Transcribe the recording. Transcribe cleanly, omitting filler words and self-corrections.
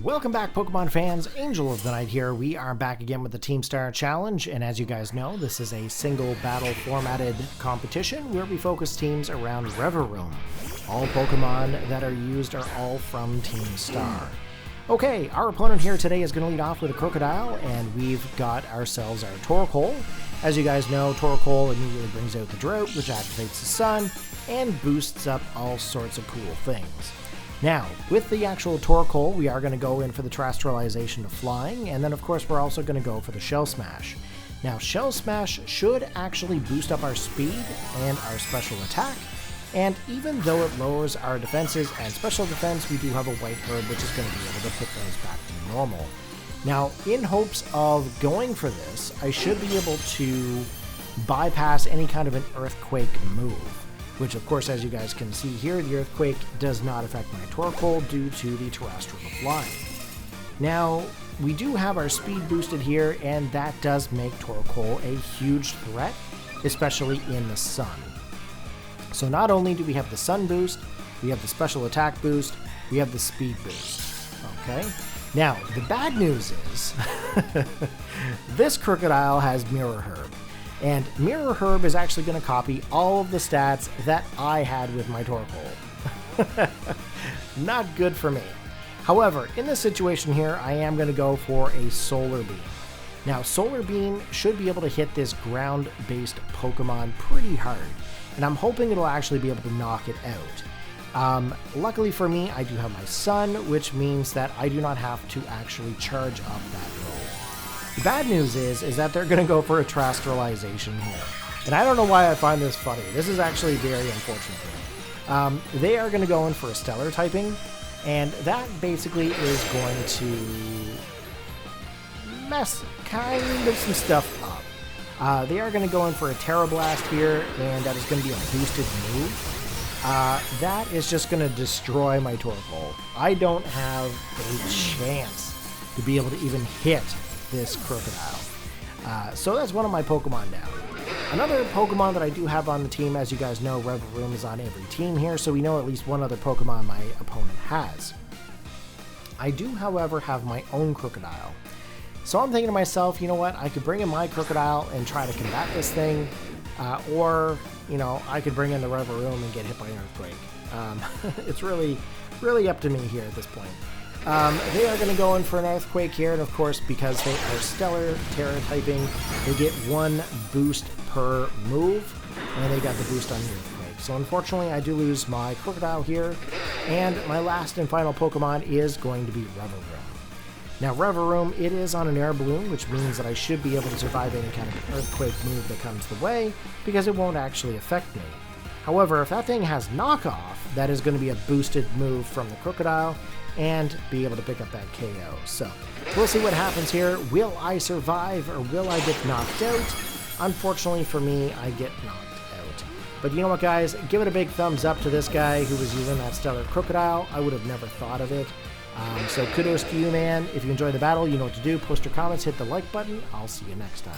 Welcome back, Pokemon fans. Angel of the Night here. We are back again with the Team Star Challenge, and as you guys know, this is a single battle formatted competition where we focus teams around Revaroom. All Pokemon that are used are all from Team Star. Okay, our opponent here today is going to lead off with a Krookodile, and we've got ourselves our Torkoal. As you guys know, Torkoal immediately brings out the Drought, which activates the Sun, and boosts up all sorts of cool things. Now, with the actual Torkoal, we are going to go in for the Terrestrialization to Flying, and then of course we're also going to go for the Shell Smash. Now, Shell Smash should actually boost up our speed and our special attack, and even though it lowers our defenses and special defense, we do have a White Herb which is going to be able to put those back to normal. Now, in hopes of going for this, I should be able to bypass any kind of an Earthquake move, which of course, as you guys can see here, the Earthquake does not affect my Torkoal due to the Terrestrial Flying. Now, we do have our speed boosted here, and that does make Torkoal a huge threat, especially in the Sun. So not only do we have the Sun boost, we have the special attack boost, we have the speed boost. Okay? Now, the bad news is, this Krookodile has Mirror Herb. And Mirror Herb is actually going to copy all of the stats that I had with my Torkoal. Not good for me. However, in this situation here, I am going to go for a Solar Beam. Now, Solar Beam should be able to hit this ground-based Pokemon pretty hard, and I'm hoping it'll actually be able to knock it out. Luckily for me, I do have my Sun, which means that I do not have to actually charge up that roll. The bad news is that they're going to go for a Terrestrialization here. And I don't know why I find this funny. This is actually very unfortunate. They are going to go in for a Stellar typing, and that basically is going to mess kind of some stuff up. They are going to go in for a Tera Blast here, and that is going to be a boosted move. That is just going to destroy my Torkoal. I don't have a chance to be able to even hit this Krookodile. So that's one of my Pokemon now. Another Pokemon that I do have on the team, as you guys know, Revaroom is on every team here, so we know at least one other Pokemon my opponent has. I do, however, have my own Krookodile. So I'm thinking to myself, you know what, I could bring in my Krookodile and try to combat this thing, or, you know, I could bring in the Revaroom and get hit by an Earthquake. It's really up to me here at this point. They are going to go in for an Earthquake here, and of course, because they are Stellar Tera typing, they get one boost per move, and they got the boost on the Earthquake. So unfortunately, I do lose my Krookodile here, and my last and final Pokemon is going to be Revaroom. Now, Revaroom, it is on an Air Balloon, which means that I should be able to survive any kind of Earthquake move that comes the way, because it won't actually affect me. However, if that thing has Knockoff, that is going to be a boosted move from the Krookodile, and be able to pick up that KO. So, we'll see what happens here. Will I survive, or will I get knocked out? Unfortunately for me, I get knocked out. But you know what, guys? Give it a big thumbs up to this guy who was using that Stellar Krookodile. I would have never thought of it. So kudos to you, man. If you enjoyed the battle, you know what to do. Post your comments, hit the like button. I'll see you next time.